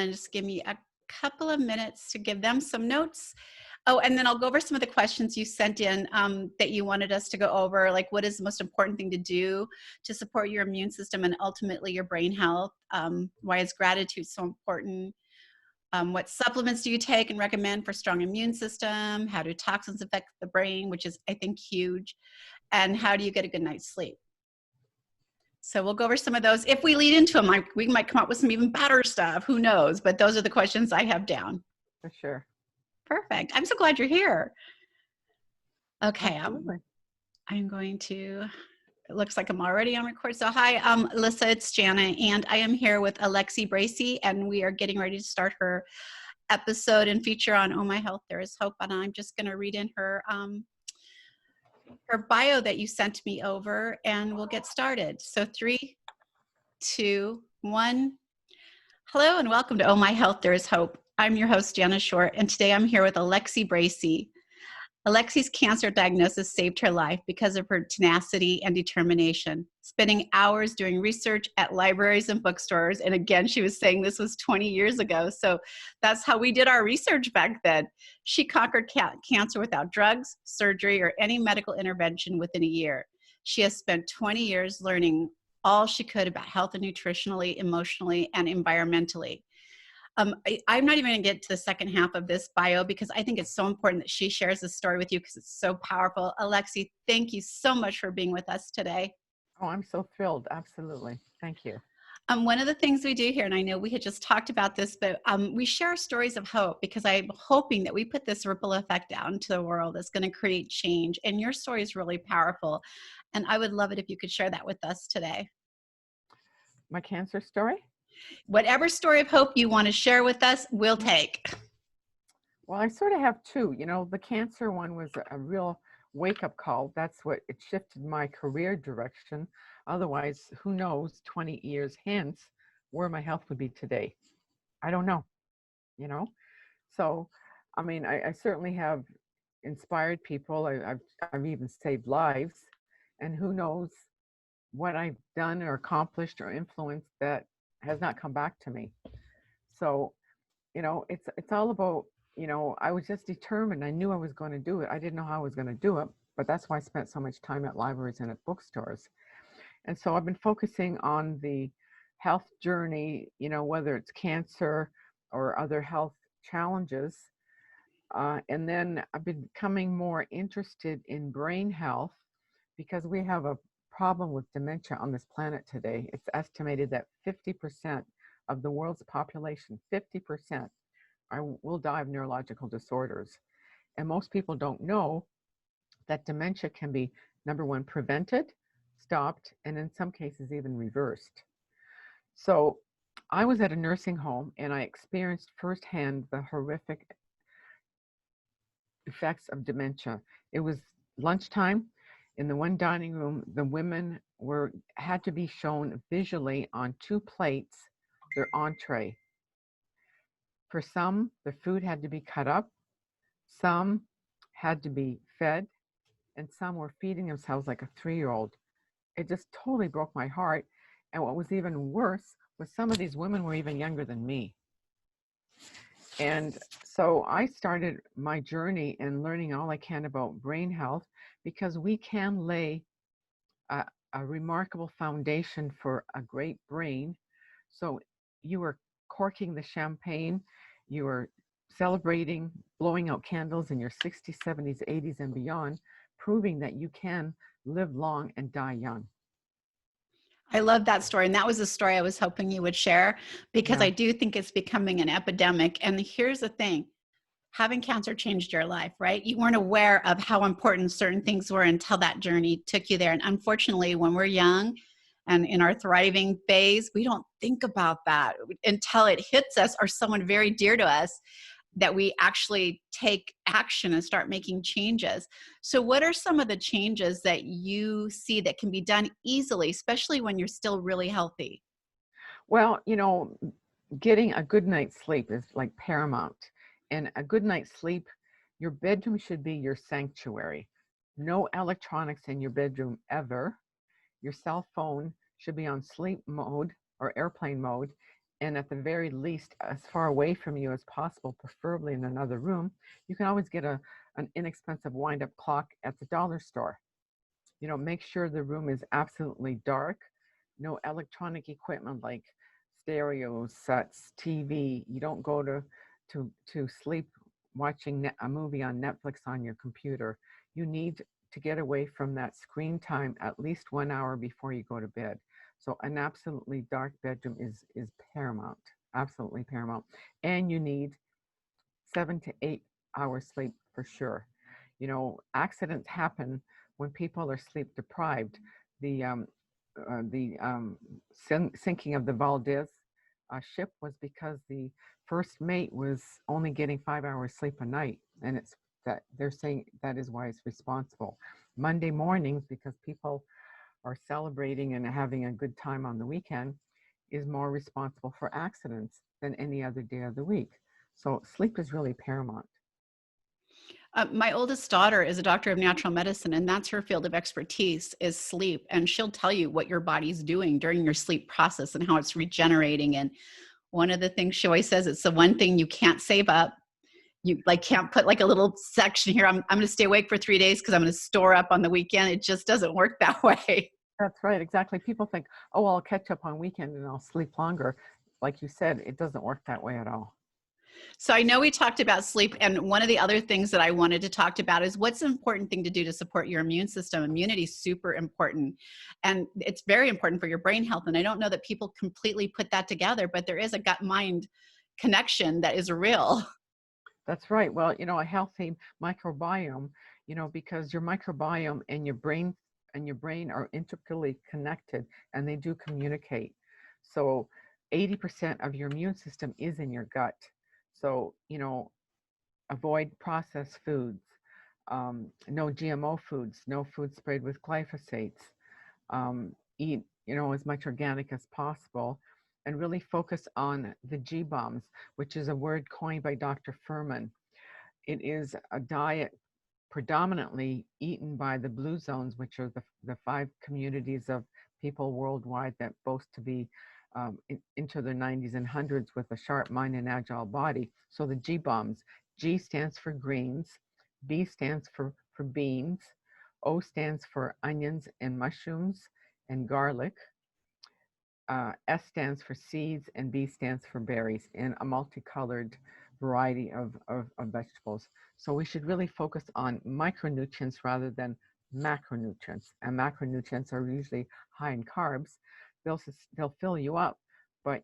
and just give me a couple of minutes to give them some notes. Oh, and then I'll go over some of the questions you sent in that you wanted us to go over, like what is the most important thing to do to support your immune system and ultimately your brain health? Why is gratitude so important? What supplements do you take and recommend for strong immune system? How do toxins affect the brain, which is, I think, huge? And how do you get a good night's sleep? So we'll go over some of those. If we lead into them, we might come up with some even better stuff. Who knows? But those are the questions I have down. For sure. Perfect. I'm so glad you're here. Okay. I'm going to, it looks like I'm already on record. So hi, Alyssa, it's Jana, and I am here with Alexi Bracey, and we are getting ready to start her episode and feature on Oh My Health, There Is Hope. And I'm just going to read in her bio that you sent me over, and we'll get started. So 3, 2, 1. Hello, and welcome to Oh My Health, There Is Hope. I'm your host, Jana Short, and today I'm here with Alexi Bracey. Alexi's cancer diagnosis saved her life because of her tenacity and determination, spending hours doing research at libraries and bookstores. And again, she was saying this was 20 years ago. So that's how we did our research back then. She conquered cancer without drugs, surgery, or any medical intervention within a year. She has spent 20 years learning all she could about health and nutritionally, emotionally, and environmentally. I'm not even going to get to the second half of this bio because I think it's so important that she shares this story with you because it's so powerful. Alexi, thank you so much for being with us today. Oh, I'm so thrilled. Absolutely. Thank you. One of the things we do here, and I know we had just talked about this, but we share stories of hope because I'm hoping that we put this ripple effect out into the world that's going to create change. And your story is really powerful. And I would love it if you could share that with us today. My cancer story? Whatever story of hope you want to share with us, we'll take. Well, I sort of have two. You know, the cancer one was a real wake-up call. That's what it shifted my career direction. Otherwise, who knows 20 years hence where my health would be today. I don't know, you know. So, I mean, I certainly have inspired people. I've even saved lives. And who knows what I've done or accomplished or influenced that has not come back to me. So, you know, it's all about, you know, I was just determined. I knew I was going to do it. I didn't know how I was going to do it, but that's why I spent so much time at libraries and at bookstores. And so I've been focusing on the health journey, you know, whether it's cancer or other health challenges. And then I've been becoming more interested in brain health because we have a problem with dementia on this planet today. It's estimated that 50% of the world's population, 50%, will die of neurological disorders. And most people don't know that dementia can be, number one, prevented, stopped, and in some cases even reversed. So I was at a nursing home and I experienced firsthand the horrific effects of dementia. It was lunchtime. In the one dining room, the women had to be shown visually on 2 plates their entree. For some, the food had to be cut up, some had to be fed, and some were feeding themselves like a 3-year-old. It just totally broke my heart. And what was even worse was some of these women were even younger than me. And so I started my journey in learning all I can about brain health because we can lay a remarkable foundation for a great brain. So you were corking the champagne, you were celebrating, blowing out candles in your 60s, 70s, 80s, and beyond, proving that you can live long and die young. I love that story. And that was a story I was hoping you would share because Yeah. I do think it's becoming an epidemic. And here's the thing, having cancer changed your life, right? You weren't aware of how important certain things were until that journey took you there. And unfortunately, when we're young and in our thriving phase, we don't think about that until it hits us or someone very dear to us, that we actually take action and start making changes. So what are some of the changes that you see that can be done easily, especially when you're still really healthy? Well, you know, getting a good night's sleep is like paramount. And a good night's sleep, your bedroom should be your sanctuary. No electronics in your bedroom ever. Your cell phone should be on sleep mode or airplane mode. and at the very least, as far away from you as possible, preferably in another room, you can always get an inexpensive wind-up clock at the dollar store. Make sure the room is absolutely dark, no electronic equipment like stereo sets, TV. You don't go to sleep watching a movie on Netflix on your computer. You need to get away from that screen time at least 1 hour before you go to bed. So an absolutely dark bedroom is paramount, absolutely paramount. And you need 7 to 8 hours sleep for sure. Accidents happen when people are sleep deprived. The sinking of the Valdez ship was because the first mate was only getting 5 hours sleep a night, and it's that they're saying that is why it's responsible. Monday mornings, because people are celebrating and having a good time on the weekend, is more responsible for accidents than any other day of the week. So sleep is really paramount. My oldest daughter is a doctor of natural medicine, and that's her field of expertise is sleep. And she'll tell you what your body's doing during your sleep process and how it's regenerating. And one of the things she always says, it's the one thing you can't save up. You can't put like a little section here. I'm going to stay awake for 3 days because I'm going to store up on the weekend. It just doesn't work that way. That's right, exactly. People think, oh, I'll catch up on weekend and I'll sleep longer. Like you said, it doesn't work that way at all. So I know we talked about sleep, and one of the other things that I wanted to talk about is what's an important thing to do to support your immune system. Immunity is super important, and it's very important for your brain health. And I don't know that people completely put that together, but there is a gut-mind connection that is real. That's right. Well, a healthy microbiome, because your microbiome and your brain are intricately connected, and they do communicate. So 80% of your immune system is in your gut. So, avoid processed foods, no GMO foods, no food sprayed with glyphosates, eat, as much organic as possible, and really focus on the G bombs, which is a word coined by Dr. Furman. It is a diet predominantly eaten by the blue zones, which are the 5 communities of people worldwide that boast to be into their 90s and hundreds with a sharp mind and agile body. So the G bombs, G stands for greens, B stands for beans, O stands for onions and mushrooms and garlic, S stands for seeds, and B stands for berries, in a multicolored variety of vegetables. So we should really focus on micronutrients rather than macronutrients. And macronutrients are usually high in carbs. They'll fill you up, but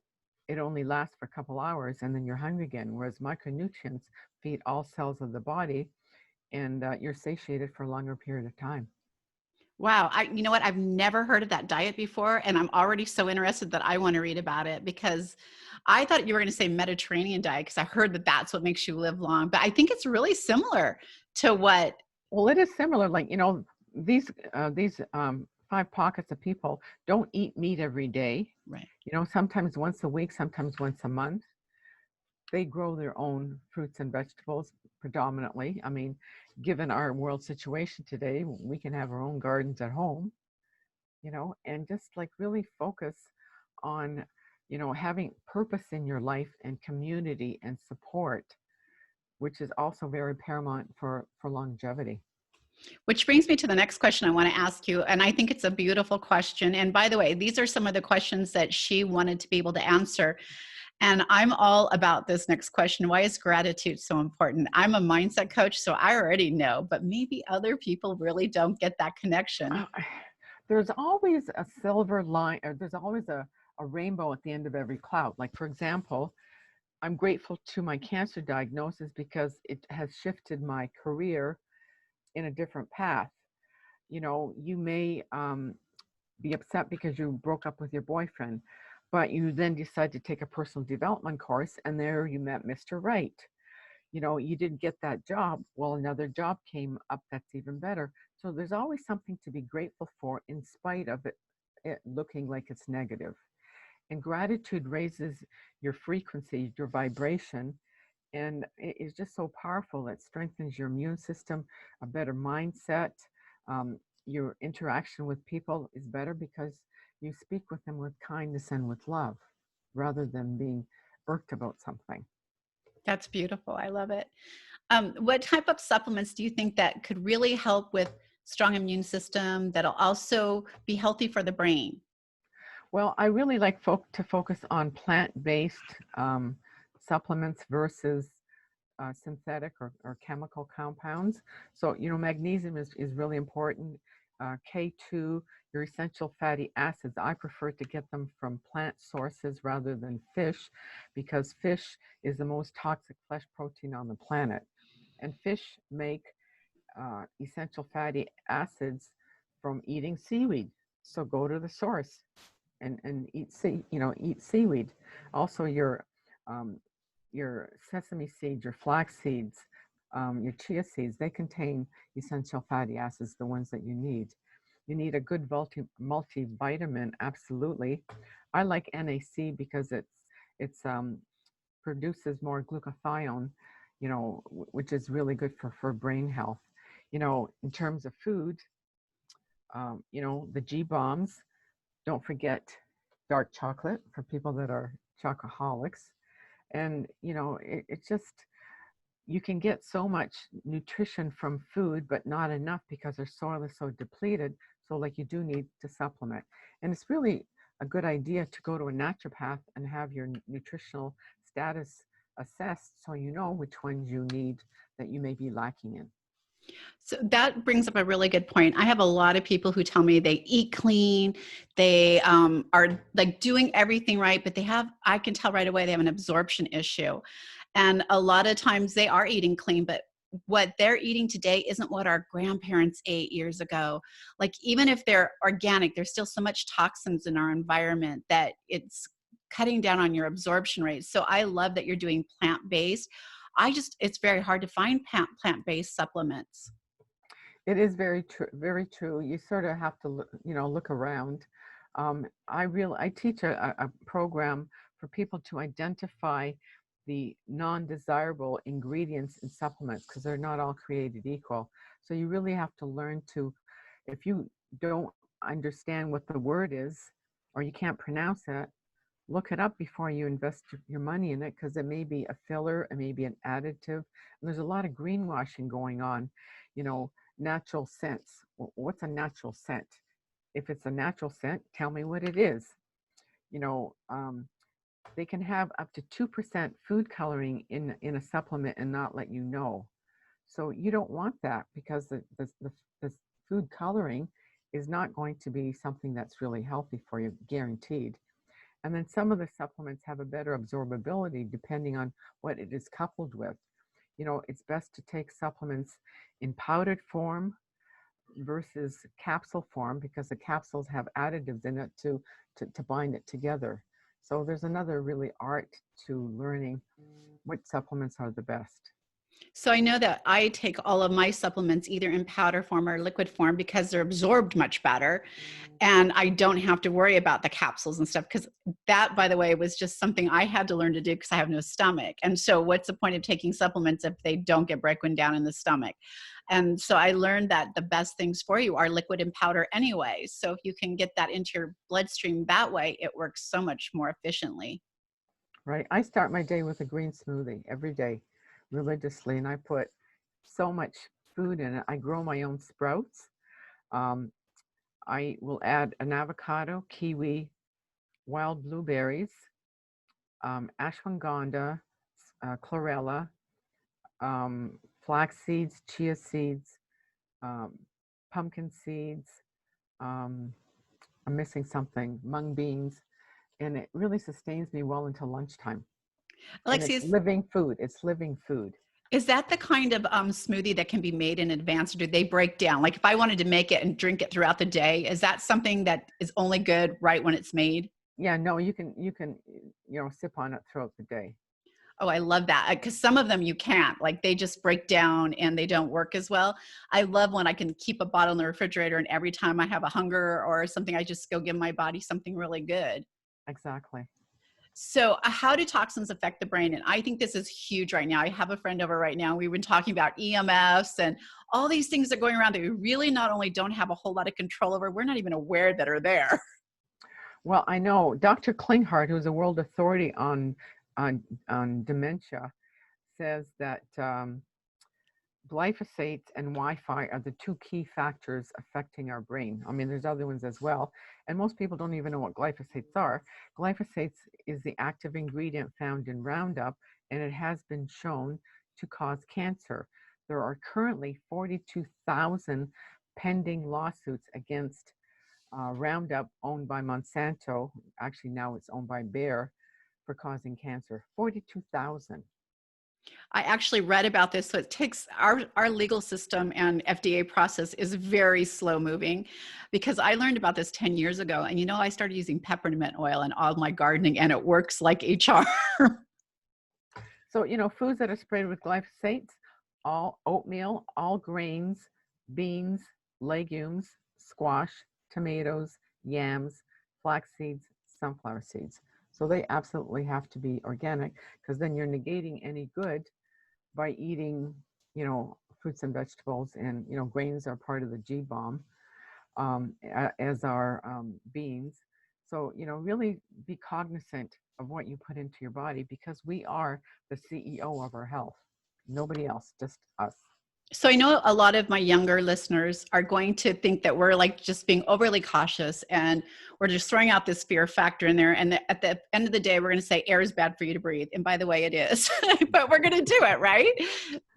it only lasts for a couple hours and then you're hungry again. Whereas micronutrients feed all cells of the body, and you're satiated for a longer period of time. Wow. You know what? I've never heard of that diet before, and I'm already so interested that I want to read about it, because I thought you were going to say Mediterranean diet because I heard that that's what makes you live long. But I think it's really similar to what. Well, it is similar. Like, these 5 pockets of people don't eat meat every day. Right. Sometimes once a week, sometimes once a month. They grow their own fruits and vegetables predominantly. I mean, given our world situation today, we can have our own gardens at home, and just like really focus on, having purpose in your life and community and support, which is also very paramount for longevity. Which brings me to the next question I want to ask you. And I think it's a beautiful question. And by the way, these are some of the questions that she wanted to be able to answer. And I'm all about this next question. Why is gratitude so important? I'm a mindset coach, so I already know, but maybe other people really don't get that connection. There's always a silver line, or there's always a rainbow at the end of every cloud. Like, for example, I'm grateful to my cancer diagnosis because it has shifted my career in a different path. You may be upset because you broke up with your boyfriend, but you then decide to take a personal development course, and there you met Mr. Right. You didn't get that job. Well, another job came up that's even better. So there's always something to be grateful for in spite of it looking like it's negative. And gratitude raises your frequency, your vibration, and it is just so powerful. It strengthens your immune system, a better mindset. Your interaction with people is better because you speak with them with kindness and with love. rather than being irked about something. That's beautiful. I love it. What type of supplements do you think that could really help with strong immune system that'll also be healthy for the brain? Well, I really like to focus on plant-based supplements versus synthetic or chemical compounds. So, magnesium is really important. K2, your essential fatty acids, I prefer to get them from plant sources rather than fish, because fish is the most toxic flesh protein on the planet. And fish make essential fatty acids from eating seaweed. So go to the source and eat seaweed. Also, um, your sesame seeds, your flax seeds, your chia seeds, they contain essential fatty acids, the ones that you need. You need a good multivitamin, absolutely. I like NAC because it's produces more glutathione, which is really good for brain health. In terms of food, the G bombs. Don't forget dark chocolate for people that are chocoholics. And, it just, you can get so much nutrition from food, but not enough because our soil is so depleted. So, like, you do need to supplement. And it's really a good idea to go to a naturopath and have your nutritional status assessed so you know which ones you need that you may be lacking in. So that brings up a really good point. I have a lot of people who tell me they eat clean, they are like doing everything right, but I can tell right away they have an absorption issue. And a lot of times they are eating clean, but what they're eating today isn't what our grandparents ate years ago. Like, even if they're organic, there's still so much toxins in our environment that it's cutting down on your absorption rate. So I love that you're doing plant-based. It's very hard to find plant-based supplements. It is very true, very true. You sort of have to look around. I teach a program for people to identify the non-desirable ingredients in supplements because they're not all created equal. So you really have to learn to, if you don't understand what the word is or you can't pronounce it, look it up before you invest your money in it, because it may be a filler, it may be an additive. And there's a lot of greenwashing going on. Natural scents. What's a natural scent? If it's a natural scent, tell me what it is. You know, they can have up to 2% food coloring in a supplement and not let you know. So you don't want that, because the food coloring is not going to be something that's really healthy for you, guaranteed. And then some of the supplements have a better absorbability depending on what it is coupled with. It's best to take supplements in powdered form versus capsule form, because the capsules have additives in it to bind it together. So there's another really art to learning which supplements are the best. So I know that I take all of my supplements either in powder form or liquid form because they're absorbed much better. And I don't have to worry about the capsules and stuff, because that, by the way, was just something I had to learn to do because I have no stomach. And so what's the point of taking supplements if they don't get broken down in the stomach? And so I learned that the best things for you are liquid and powder anyway. So if you can get that into your bloodstream that way, it works so much more efficiently. Right. I start my day with a green smoothie every day religiously, and I put so much food in it. I grow my own sprouts. Um, I will add an avocado, kiwi, wild blueberries, ashwagandha, chlorella, flax seeds, chia seeds, um, pumpkin seeds. Um, I'm missing something, mung beans, and it really sustains me well until lunchtime. And Alexi, it's living food. It's living food. is that the kind of smoothie that can be made in advance, or do they break down? Like, if I wanted to make it and drink it throughout the day, is that something that is only good right when it's made? Yeah, no, you can sip on it throughout the day. Oh, I love that, because some of them you can't. Like, they just break down and they don't work as well. I love when I can keep a bottle in the refrigerator, and every time I have a hunger or something, I just go give my body something really good. Exactly. So, how do toxins affect the brain? And I think this is huge right now. I have a friend over right now. We've been talking about EMFs and all these things that are going around that we really not only don't have a whole lot of control over, we're not even aware that are there. Well, I know Dr. Klinghardt, who's a world authority on dementia, says that glyphosate and Wi-Fi are the two key factors affecting our brain. I mean, there's other ones as well, and most people don't even know what glyphosates are. Glyphosate is the active ingredient found in Roundup, and it has been shown to cause cancer. There are currently 42,000 pending lawsuits against Roundup, owned by Monsanto. Actually, now it's owned by Bayer, for causing cancer. 42,000. I actually read about this. So it takes our legal system and FDA process is very slow moving, because I learned about this 10 years ago. And, you know, I started using peppermint oil in all my gardening and it works like a charm. So, you know, foods that are sprayed with glyphosate: all oatmeal, all grains, beans, legumes, squash, tomatoes, yams, flax seeds, sunflower seeds. So they absolutely have to be organic, because then you're negating any good by eating, you know, fruits and vegetables. And, you know, grains are part of the G bomb, as are beans. So, you know, really be cognizant of what you put into your body, because we are the CEO of our health. Nobody else, just us. So I know a lot of my younger listeners are going to think that we're like just being overly cautious and we're just throwing out this fear factor in there. And at the end of the day, we're going to say air is bad for you to breathe. And by the way, it is, but we're going to do it, right?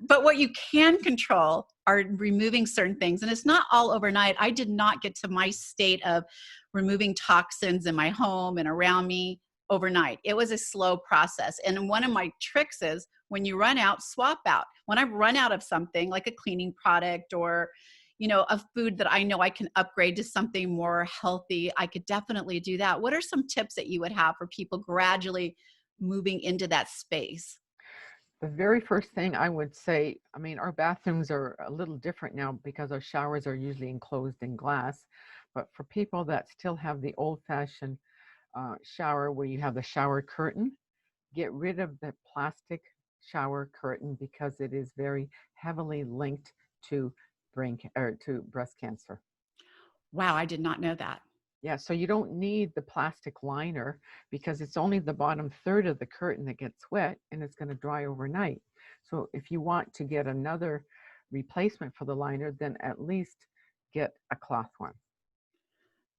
But what you can control are removing certain things. And it's not all overnight. I did not get to my state of removing toxins in my home and around me overnight. It was a slow process. And one of my tricks is, when you run out, swap out. When I run out of something like a cleaning product or, you know, a food that I know I can upgrade to something more healthy, I could definitely do that. What are some tips that you would have for people gradually moving into that space? The very first thing I would say, I mean, our bathrooms are a little different now because our showers are usually enclosed in glass. But for people that still have the old-fashioned shower where you have the shower curtain, get rid of the plastic shower curtain, because it is very heavily linked to to breast cancer. Wow, I did not know that. Yeah, so you don't need the plastic liner, because it's only the bottom third of the curtain that gets wet and it's going to dry overnight. So if you want to get another replacement for the liner, then at least get a cloth one.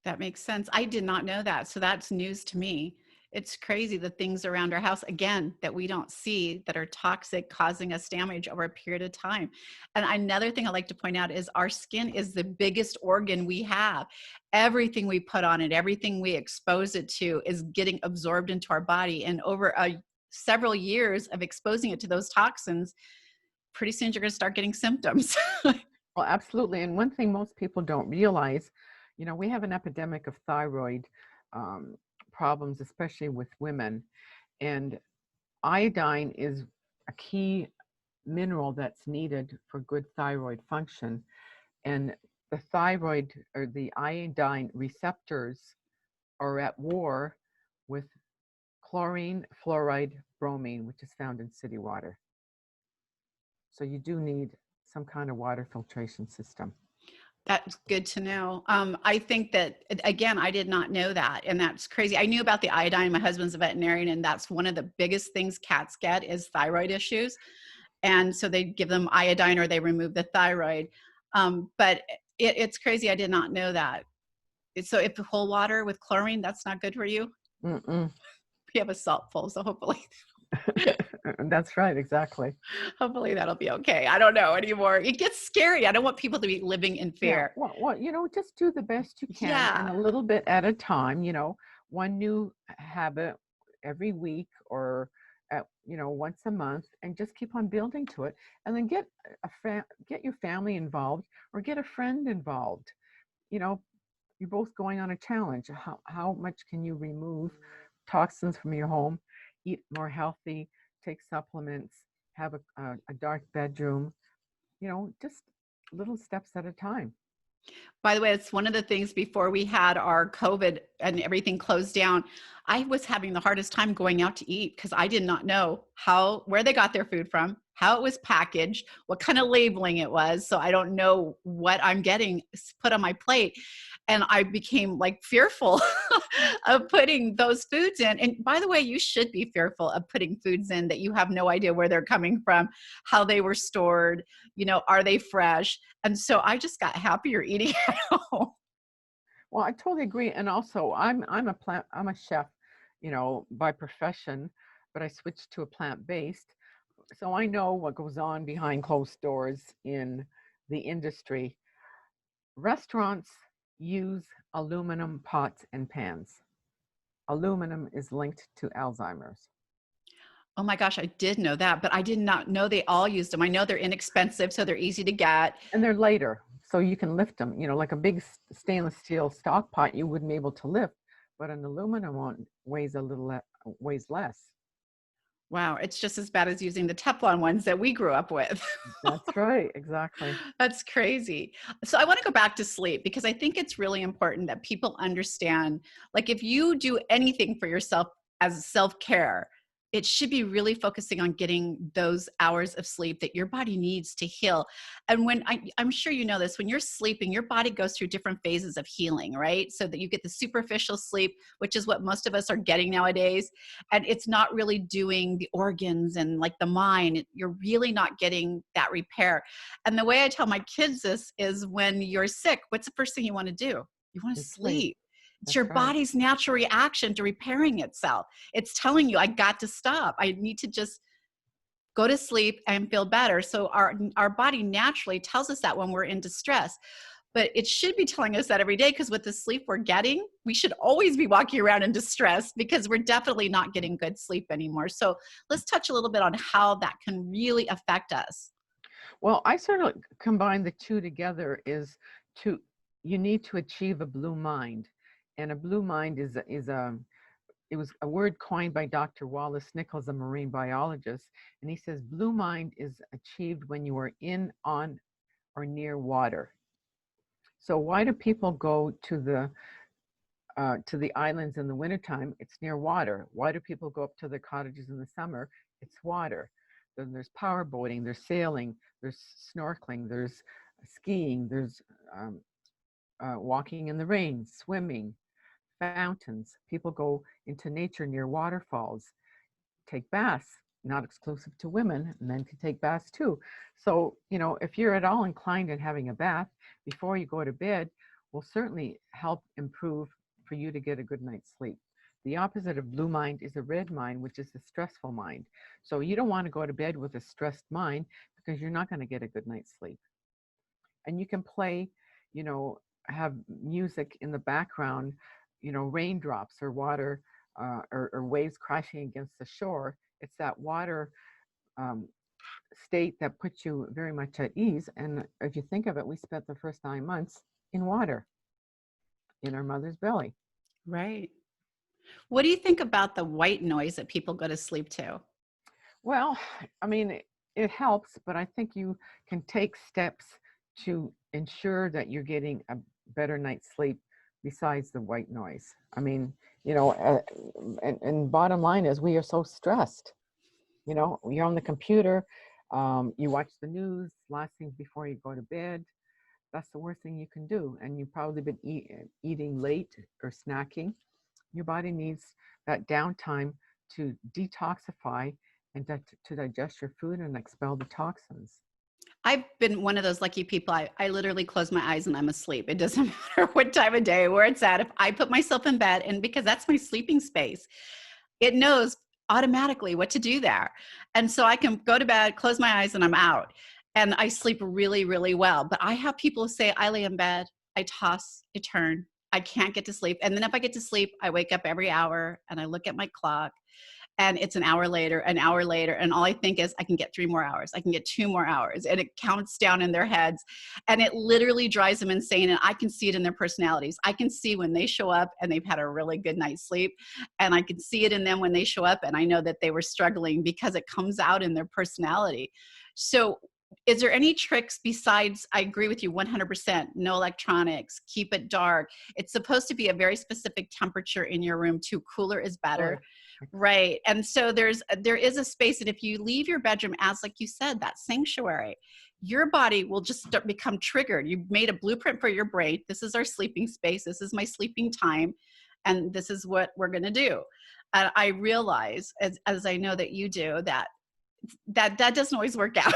That makes sense. I did not know that. So that's news to me. It's crazy the things around our house, again, that we don't see that are toxic, causing us damage over a period of time. And another thing I like to point out is our skin is the biggest organ we have. Everything we put on it, everything we expose it to is getting absorbed into our body. And over several years of exposing it to those toxins, pretty soon you're going to start getting symptoms. Well, absolutely. And one thing most people don't realize, you know, we have an epidemic of thyroid um, problems, especially with women. And iodine is a key mineral that's needed for good thyroid function. And the thyroid, or the iodine receptors, are at war with chlorine, fluoride, bromine, which is found in city water. So you do need some kind of water filtration system. That's good to know. I think that, again, I did not know that. And that's crazy. I knew about the iodine. My husband's a veterinarian, and that's one of the biggest things cats get is thyroid issues. And so they give them iodine or they remove the thyroid. But it's crazy. I did not know that. So if whole water with chlorine, that's not good for you. Mm-mm. We have a salt pool, so hopefully That's right, exactly. hopefully that'll be okay. I don't know anymore. It gets scary. I don't want people to be living in Yeah, fear. well, you know, just do the best you can, and Yeah. a little bit at a time. You know, one new habit every week, or you know, once a month, and just keep on building to it. And then get your family involved, or get a friend involved. You know, you're both going on a challenge. How much can you remove toxins from your home? Eat more healthy, take supplements, have a dark bedroom. You know, just little steps at a time. By the way, it's one of the things before we had our COVID and everything closed down. I was having the hardest time going out to eat because I did not know where they got their food from, how it was packaged, what kind of labeling it was. So I don't know what I'm getting put on my plate. And I became like fearful of putting those foods in. And by the way, you should be fearful of putting foods in that you have no idea where they're coming from, how they were stored, are they fresh? And so I just got happier eating at home. Well, I totally agree. And also, I'm a chef, by profession, but I switched to a plant-based. So I know what goes on behind closed doors in the industry. Restaurants use aluminum pots and pans. Aluminum is linked to Alzheimer's. Oh my gosh, I did know that, but I did not know they all used them. I know they're inexpensive, so they're easy to get. And they're lighter, so you can lift them. Like a big stainless steel stock pot, you wouldn't be able to lift, but an aluminum one weighs weighs less. Wow, it's just as bad as using the Teflon ones that we grew up with. That's right, exactly. That's crazy. So I want to go back to sleep because I think it's really important that people understand, like if you do anything for yourself as self-care, it should be really focusing on getting those hours of sleep that your body needs to heal. And I'm sure you know this, when you're sleeping, your body goes through different phases of healing, right? So that you get the superficial sleep, which is what most of us are getting nowadays. And it's not really doing the organs and like the mind. You're really not getting that repair. And the way I tell my kids this is when you're sick, what's the first thing you want to do? You want to It's sleep. sleep. It's your That's right. body's natural reaction to repairing itself. It's telling you, I got to stop. I need to just go to sleep and feel better. So our body naturally tells us that when we're in distress. But it should be telling us that every day, because with the sleep we're getting, we should always be walking around in distress because we're definitely not getting good sleep anymore. So let's touch a little bit on how that can really affect us. Well, I sort of combine the two together is to you need to achieve a blue mind. And a blue mind it was a word coined by Dr. Wallace Nichols, a marine biologist, and he says blue mind is achieved when you are in, on, or near water. So why do people go to the islands in the wintertime? It's near water. Why do people go up to the cottages in the summer? It's water. Then there's power boating, there's sailing, there's snorkeling, there's skiing, there's walking in the rain, swimming, fountains. People go into nature near waterfalls, take baths, not exclusive to women. Men can take baths too. So, if you're at all inclined in having a bath before you go to bed, will certainly help improve for you to get a good night's sleep. The opposite of blue mind is a red mind, which is a stressful mind. So you don't want to go to bed with a stressed mind because you're not going to get a good night's sleep. And you can play, have music in the background, raindrops or water or waves crashing against the shore. It's that water state that puts you very much at ease. And if you think of it, we spent the first 9 months in water in our mother's belly. Right. What do you think about the white noise that people go to sleep to? Well, I mean, it helps, but I think you can take steps to ensure that you're getting a better night's sleep besides the white noise. I mean, and bottom line is we are so stressed. You're on the computer, you watch the news, last things before you go to bed. That's the worst thing you can do. And you've probably been eating late or snacking. Your body needs that downtime to detoxify and to digest your food and expel the toxins. I've been one of those lucky people. I literally close my eyes and I'm asleep. It doesn't matter what time of day, where it's at. If I put myself in bed, and because that's my sleeping space, it knows automatically what to do there. And so I can go to bed, close my eyes, and I'm out. And I sleep really, really well. But I have people say, I lay in bed, I toss, I turn, I can't get to sleep. And then if I get to sleep, I wake up every hour and I look at my clock. And it's an hour later, and all I think is I can get 3 more hours. I can get 2 more hours. And it counts down in their heads. And it literally drives them insane. And I can see it in their personalities. I can see when they show up and they've had a really good night's sleep. And I can see it in them when they show up and I know that they were struggling because it comes out in their personality. So is there any tricks besides, I agree with you 100%, no electronics, keep it dark. It's supposed to be a very specific temperature in your room too. Cooler is better. Right. And so there is a space. And if you leave your bedroom as, like you said, that sanctuary, your body will just become triggered. You've made a blueprint for your brain. This is our sleeping space. This is my sleeping time. and this is what we're going to do. And I realize, as I know that you do, that doesn't always work out.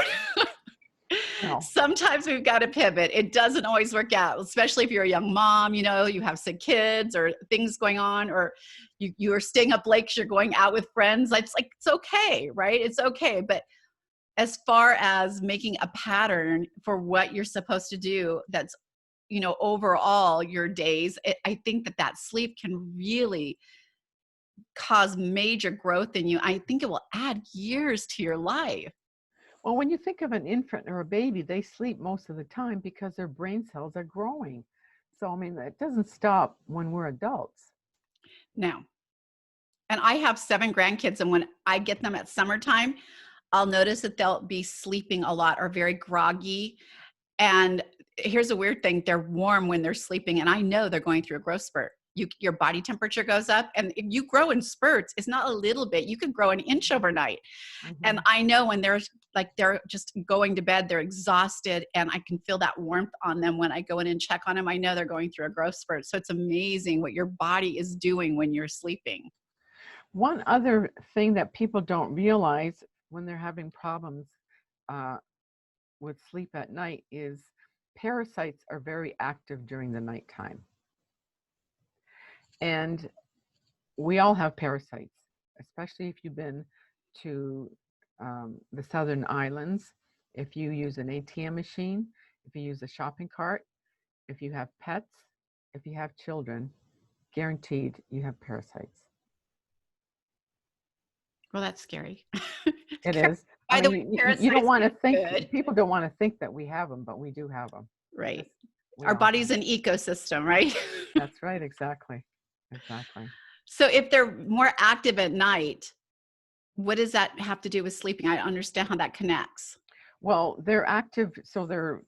No. Sometimes we've got to pivot. It doesn't always work out, especially if you're a young mom, you have sick kids or things going on, or you are staying up late because you're going out with friends. It's like, it's okay, right? It's okay. But as far as making a pattern for what you're supposed to do, that's, overall your days, I think that sleep can really cause major growth in you. I think it will add years to your life. Well, when you think of an infant or a baby, they sleep most of the time because their brain cells are growing. So, I mean, that doesn't stop when we're adults. Now, and I have 7 grandkids, and when I get them at summertime, I'll notice that they'll be sleeping a lot or very groggy. And here's a weird thing. They're warm when they're sleeping, and I know they're going through a growth spurt. Your body temperature goes up, and if you grow in spurts, it's not a little bit. You can grow an inch overnight. And I know when they're just going to bed, they're exhausted, and I can feel that warmth on them when I go in and check on them. I know they're going through a growth spurt. So it's amazing what your body is doing when you're sleeping. One other thing that people don't realize when they're having problems with sleep at night is parasites are very active during the nighttime. And we all have parasites, especially if you've been to the Southern Islands, if you use an ATM machine, if you use a shopping cart, if you have pets, if you have children, guaranteed you have parasites. Well, that's scary. It is. By I the mean, way, you don't want to parasites are think, good. people don't want to think that we have them, but we do have them. Right. We Our all body's have an ecosystem, right? That's right, exactly. Exactly. So if they're more active at night, what does that have to do with sleeping? I don't understand how that connects. Well, they're active, so they're,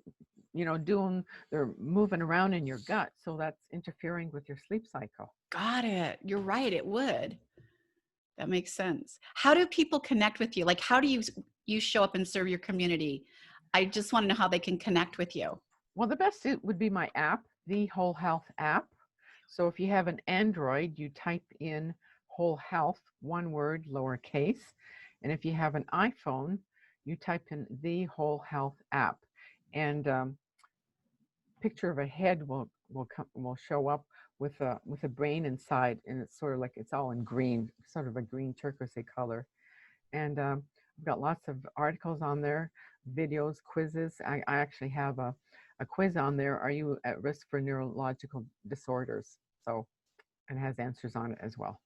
they're moving around in your gut, so that's interfering with your sleep cycle. Got it. You're right. It would. That makes sense. How do people connect with you? Like, how do you show up and serve your community? I just want to know how they can connect with you. Well, the best suit would be my app, the Whole Health app. So if you have an Android, you type in Whole Health, one word, lowercase. And if you have an iPhone, you type in the Whole Health app. And picture of a head will show up with a brain inside, and it's sort of like it's all in green, sort of a green turquoise color. And I've got lots of articles on there, videos, quizzes. I actually have a quiz on there. Are you at risk for neurological disorders? So, and it has answers on it as well.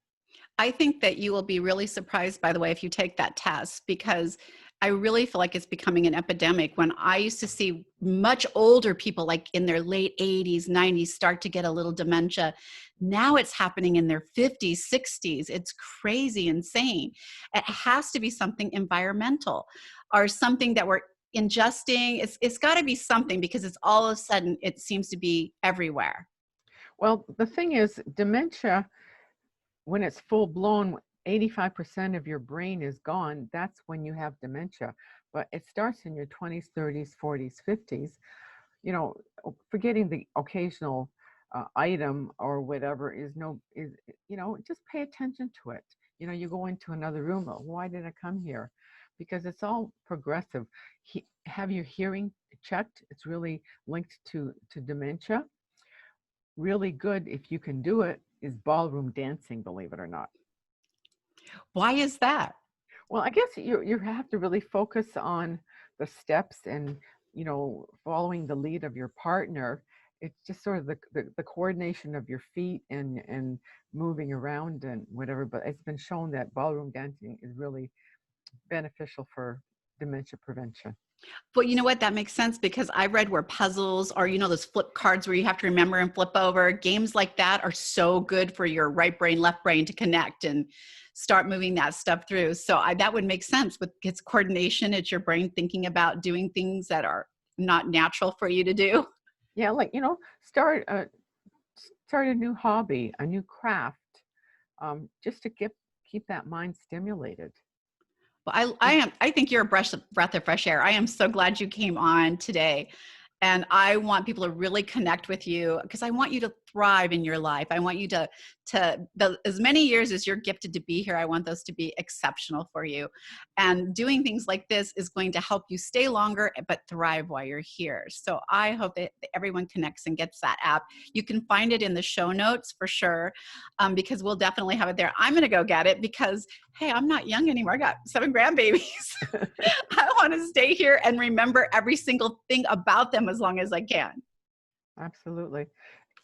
I think that you will be really surprised, by the way, if you take that test, because I really feel like it's becoming an epidemic. When I used to see much older people, like in their late 80s, 90s, start to get a little dementia. Now it's happening in their 50s, 60s. It's crazy, insane. It has to be something environmental or something that we're ingesting. It's got to be something, because it's all of a sudden, it seems to be everywhere. Well, the thing is, dementia, when it's full blown, 85% of your brain is gone. That's when you have dementia. But it starts in your 20s, 30s, 40s, 50s. Forgetting the occasional item or whatever just pay attention to it. You go into another room. Why did I come here? Because it's all progressive. Have your hearing checked. It's really linked to dementia. Really good, if you can do it, is ballroom dancing, believe it or not. Why is that? Well, I guess you have to really focus on the steps and, following the lead of your partner. It's just sort of the coordination of your feet and moving around and whatever. But it's been shown that ballroom dancing is really beneficial for dementia prevention. But you know what? That makes sense, because I read where puzzles or, those flip cards where you have to remember and flip over, games like that are so good for your right brain, left brain to connect and start moving that stuff through. So that would make sense. With its coordination, it's your brain thinking about doing things that are not natural for you to do. Yeah, like, start a new hobby, a new craft, just to keep that mind stimulated. Well, I think you're a breath of fresh air. I am so glad you came on today. And I want people to really connect with you, because I want you to thrive in your life. I want you to as many years as you're gifted to be here, I want those to be exceptional for you. And doing things like this is going to help you stay longer, but thrive while you're here. So I hope that everyone connects and gets that app. You can find it in the show notes for sure, because we'll definitely have it there. I'm going to go get it because, hey, I'm not young anymore. I got 7 grandbabies. I want to stay here and remember every single thing about them as long as I can. Absolutely.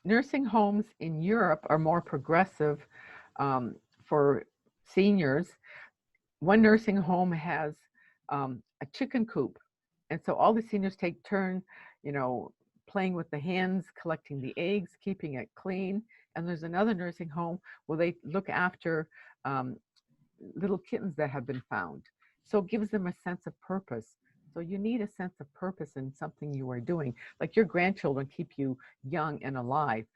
Nursing homes in Europe are more progressive for seniors. One nursing home has a chicken coop. And so all the seniors take turn, playing with the hens, collecting the eggs, keeping it clean. And there's another nursing home where they look after little kittens that have been found. So it gives them a sense of purpose. So you need a sense of purpose in something you are doing. Like your grandchildren keep you young and alive.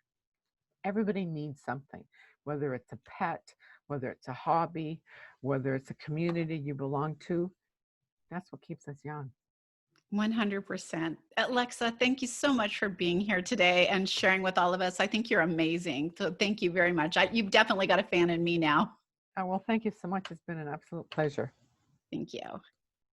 Everybody needs something, whether it's a pet, whether it's a hobby, whether it's a community you belong to. That's what keeps us young. 100%. Alexa, thank you so much for being here today and sharing with all of us. I think you're amazing. So thank you very much. You've definitely got a fan in me now. Oh, well, thank you so much. It's been an absolute pleasure. Thank you.